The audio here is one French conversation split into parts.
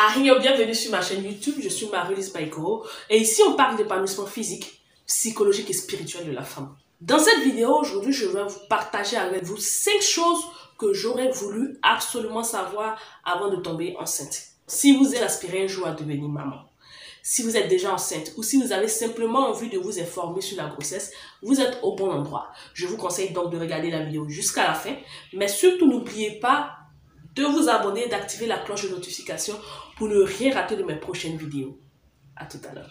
Ario, bienvenue sur ma chaîne YouTube, je suis Marie-Lise Baïko et ici on parle d'épanouissement physique, psychologique et spirituel de la femme. Dans cette vidéo, aujourd'hui, je vais vous partager avec vous 5 choses que j'aurais voulu absolument savoir avant de tomber enceinte. Si vous aspirez un jour à devenir maman, si vous êtes déjà enceinte ou si vous avez simplement envie de vous informer sur la grossesse, vous êtes au bon endroit. Je vous conseille donc de regarder la vidéo jusqu'à la fin, mais surtout n'oubliez pas de vous abonner et d'activer la cloche de notification pour ne rien rater de mes prochaines vidéos. À tout à l'heure.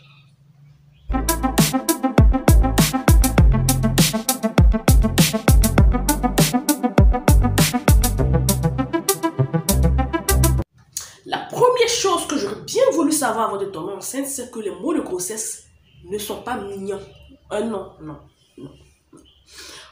La première chose que j'aurais bien voulu savoir avant de tomber enceinte, c'est que les mots de grossesse ne sont pas mignons. Non.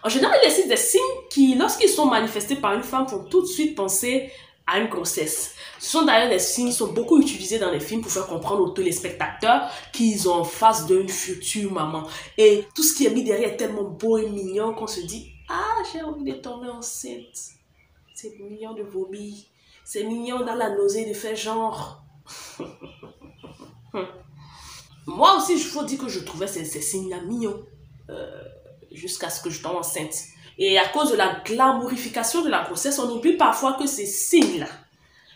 En général, il existe des signes qui, lorsqu'ils sont manifestés par une femme, font tout de suite penser à une grossesse. Ce sont d'ailleurs des signes qui sont beaucoup utilisés dans les films pour faire comprendre aux téléspectateurs qu'ils ont en face d'une future maman. Et tout ce qui est mis derrière est tellement beau et mignon qu'on se dit « Ah, j'ai envie de tomber enceinte. C'est mignon de vomir. C'est mignon dans la nausée de faire genre. » Moi aussi, il faut dire que je trouvais ces signes-là mignons. Jusqu'à ce que je tombe enceinte. Et à cause de la glamourification de la grossesse, on oublie parfois que ces signes-là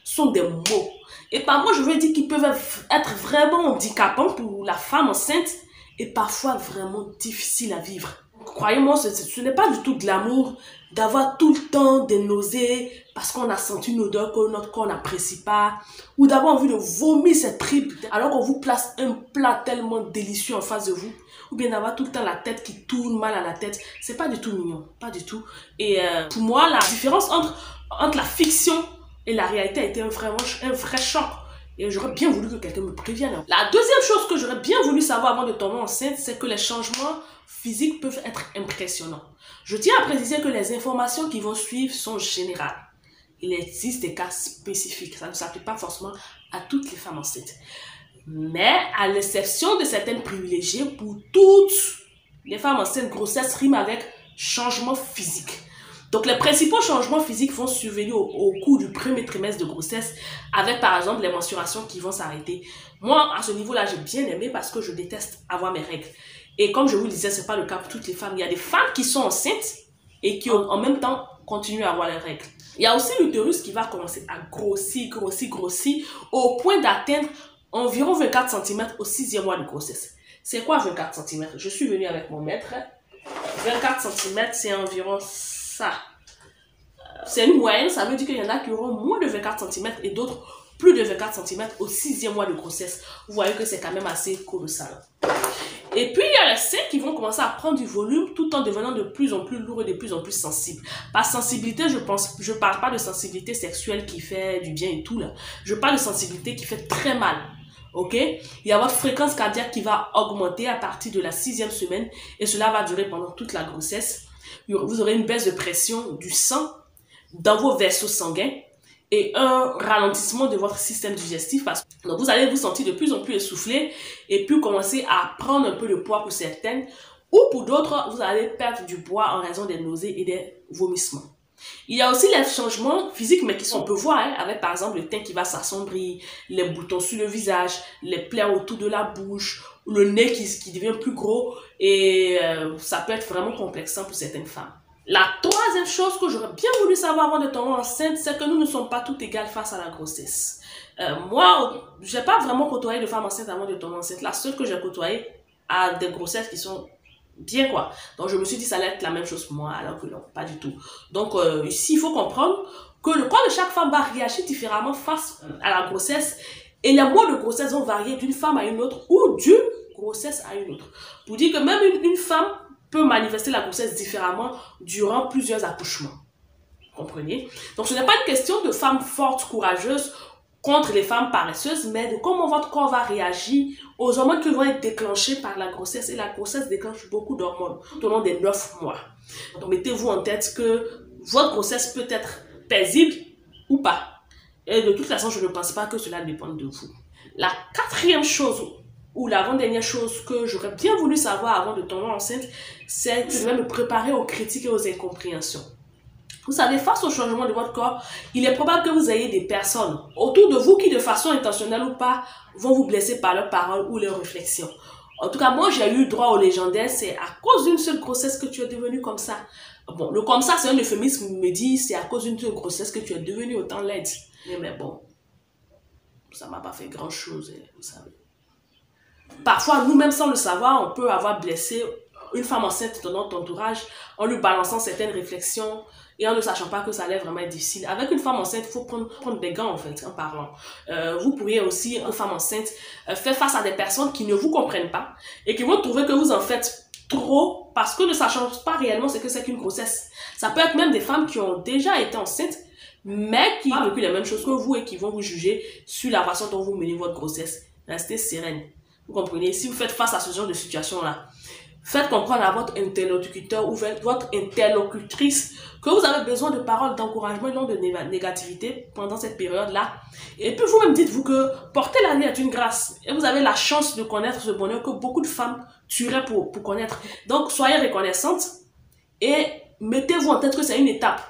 sont des mots. Et par mots, je veux dire qu'ils peuvent être vraiment handicapants pour la femme enceinte et parfois vraiment difficiles à vivre. Croyez-moi, ce n'est pas du tout glamour d'avoir tout le temps des nausées parce qu'on a senti une odeur que notre corps n'apprécie pas, ou d'avoir envie de vomir cette tripes alors qu'on vous place un plat tellement délicieux en face de vous, ou bien d'avoir tout le temps la tête qui tourne mal à la tête. C'est pas du tout mignon, pas du tout. Et pour moi, la différence entre la fiction et la réalité a été un vrai choc. Et j'aurais bien voulu que quelqu'un me prévienne. La deuxième chose que j'aurais bien voulu savoir avant de tomber enceinte, c'est que les changements physiques peuvent être impressionnants. Je tiens à préciser que les informations qui vont suivre sont générales. Il existe des cas spécifiques. Ça ne s'applique pas forcément à toutes les femmes enceintes. Mais à l'exception de certaines privilégiées, pour toutes les femmes enceintes, grossesse rime avec changement physique. Donc les principaux changements physiques vont survenir au cours du premier trimestre de grossesse, avec par exemple les mensurations qui vont s'arrêter. Moi, à ce niveau-là, j'ai bien aimé parce que je déteste avoir mes règles. Et comme je vous le disais, ce n'est pas le cas pour toutes les femmes. Il y a des femmes qui sont enceintes et qui en même temps continuent à avoir les règles. Il y a aussi l'utérus qui va commencer à grossir au point d'atteindre environ 24 cm au 6e mois de grossesse. C'est quoi 24 cm? Je suis venue avec mon mètre. 24 cm, c'est environ ça. C'est une moyenne, ça veut dire qu'il y en a qui auront moins de 24 cm et d'autres plus de 24 cm au 6e mois de grossesse. Vous voyez que c'est quand même assez colossal. Et puis, il y a les seins qui vont commencer à prendre du volume tout en devenant de plus en plus lourds et de plus en plus sensibles. Par sensibilité, je parle pas de sensibilité sexuelle qui fait du bien et tout là. Je parle de sensibilité qui fait très mal. Ok? Il y a votre fréquence cardiaque qui va augmenter à partir de la 6e semaine et cela va durer pendant toute la grossesse. Vous aurez une baisse de pression du sang dans vos vaisseaux sanguins et un ralentissement de votre système digestif. Donc vous allez vous sentir de plus en plus essoufflé et puis commencer à prendre un peu de poids pour certaines, ou pour d'autres, vous allez perdre du poids en raison des nausées et des vomissements. Il y a aussi les changements physiques, mais on peut voir avec par exemple le teint qui va s'assombrir, les boutons sur le visage, les plaies autour de la bouche, le nez qui devient plus gros, et ça peut être vraiment complexant pour certaines femmes. La troisième chose que j'aurais bien voulu savoir avant de tomber enceinte, c'est que nous ne sommes pas toutes égales face à la grossesse. Moi, je n'ai pas vraiment côtoyé de femmes enceintes avant de tomber enceinte. La seule que j'ai côtoyée a des grossesses qui sont bien quoi. Donc je me suis dit ça allait être la même chose pour moi, alors que non, pas du tout. Donc ici, il faut comprendre que le corps de chaque femme va réagir différemment face à la grossesse. Et les mois de grossesse vont varier d'une femme à une autre ou d'une grossesse à une autre. Pour dire que même une femme peut manifester la grossesse différemment durant plusieurs accouchements. Vous comprenez? Donc ce n'est pas une question de femme forte, courageuse contre les femmes paresseuses, mais de comment votre corps va réagir aux hormones qui vont être déclenchées par la grossesse. Et la grossesse déclenche beaucoup d'hormones tout au long des 9 mois. Donc mettez-vous en tête que votre grossesse peut être paisible ou pas. Et de toute façon, je ne pense pas que cela dépende de vous. La quatrième chose, ou l'avant-dernière chose que j'aurais bien voulu savoir avant de tomber enceinte, c'est que je vais me préparer aux critiques et aux incompréhensions. Vous savez, face au changement de votre corps, il est probable que vous ayez des personnes autour de vous qui, de façon intentionnelle ou pas, vont vous blesser par leurs paroles ou leurs réflexions. En tout cas, moi, j'ai eu droit au légendaire. C'est à cause d'une seule grossesse que tu es devenu comme ça. Bon, le comme ça, c'est un euphémisme qui me dit c'est à cause d'une seule grossesse que tu es devenu autant laide. Mais bon, ça m'a pas fait grand-chose, vous savez. Parfois, nous-mêmes, sans le savoir, on peut avoir blessé une femme enceinte dans notre entourage en lui balançant certaines réflexions et en ne sachant pas que ça allait vraiment être difficile. Avec une femme enceinte, il faut prendre des gants en fait, en parlant. Vous pourriez aussi, une femme enceinte, faire face à des personnes qui ne vous comprennent pas et qui vont trouver que vous en faites trop parce que ne sachant pas réellement ce que c'est qu'une grossesse. Ça peut être même des femmes qui ont déjà été enceintes mais qui ont vécu les mêmes choses que vous et qui vont vous juger sur la façon dont vous menez votre grossesse. Restez sereine. Vous comprenez? Si vous faites face à ce genre de situation-là, faites comprendre à votre interlocuteur ou votre interlocutrice que vous avez besoin de paroles d'encouragement et non de négativité pendant cette période-là. Et puis vous-même dites-vous que porter la vie est une grâce. Et vous avez la chance de connaître ce bonheur que beaucoup de femmes tueraient pour connaître. Donc soyez reconnaissante et mettez-vous en tête que c'est une étape.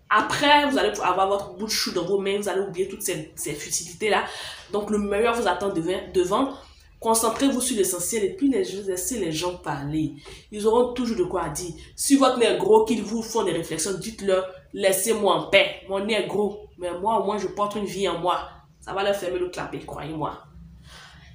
Après, vous allez avoir votre bout de chou dans vos mains, vous allez oublier toutes ces futilités-là. Donc le meilleur vous attend devant. Concentrez-vous sur l'essentiel et puis laissez les gens parler. Ils auront toujours de quoi dire. Si votre nez est gros, qu'ils vous font des réflexions, dites-leur, laissez-moi en paix. Mon nez est gros, mais moi au moins je porte une vie en moi. Ça va leur fermer le clapet, croyez-moi.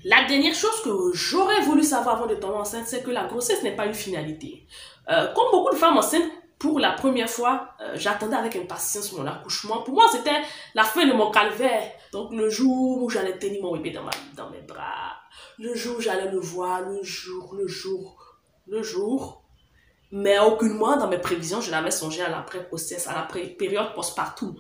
La dernière chose que j'aurais voulu savoir avant de tomber enceinte, c'est que la grossesse n'est pas une finalité. Comme beaucoup de femmes enceintes, pour la première fois, j'attendais avec impatience mon accouchement. Pour moi, c'était la fin de mon calvaire. Donc, le jour où j'allais tenir mon bébé dans mes bras, le jour où j'allais le voir, le jour. Mais aucunement, dans mes prévisions, je n'avais songé à l'après-grossesse, à la période postpartum.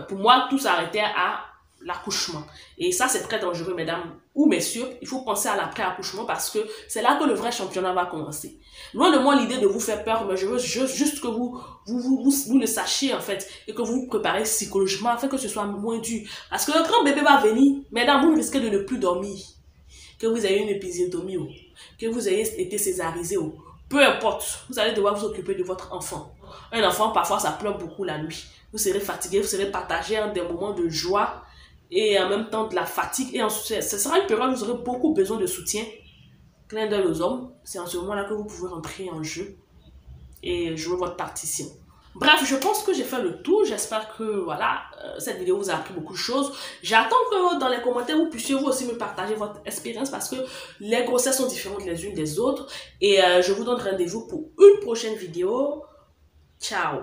Pour moi, tout s'arrêtait à l'accouchement. Et ça, c'est très dangereux, mesdames ou messieurs. Il faut penser à l'après-accouchement parce que c'est là que le vrai championnat va commencer. Loin de moi l'idée de vous faire peur, mais je veux juste que vous le sachiez en fait et que vous vous préparez psychologiquement afin que ce soit moins dur. Parce que quand bébé va venir, mesdames, vous risquez de ne plus dormir. Que vous ayez une épisiotomie ou que vous ayez été césarisé ou peu importe, vous allez devoir vous occuper de votre enfant. Un enfant, parfois, ça pleure beaucoup la nuit. Vous serez fatigué, vous serez partagé en des moments de joie et en même temps de la fatigue. Et ensuite, ce sera une période où vous aurez beaucoup besoin de soutien. Clin d'œil aux hommes, c'est en ce moment-là que vous pouvez rentrer en jeu et jouer votre partition. Bref, je pense que j'ai fait le tour. J'espère que voilà, cette vidéo vous a appris beaucoup de choses. J'attends que dans les commentaires, vous puissiez vous aussi me partager votre expérience parce que les grossesses sont différentes les unes des autres. Et je vous donne rendez-vous pour une prochaine vidéo. Ciao!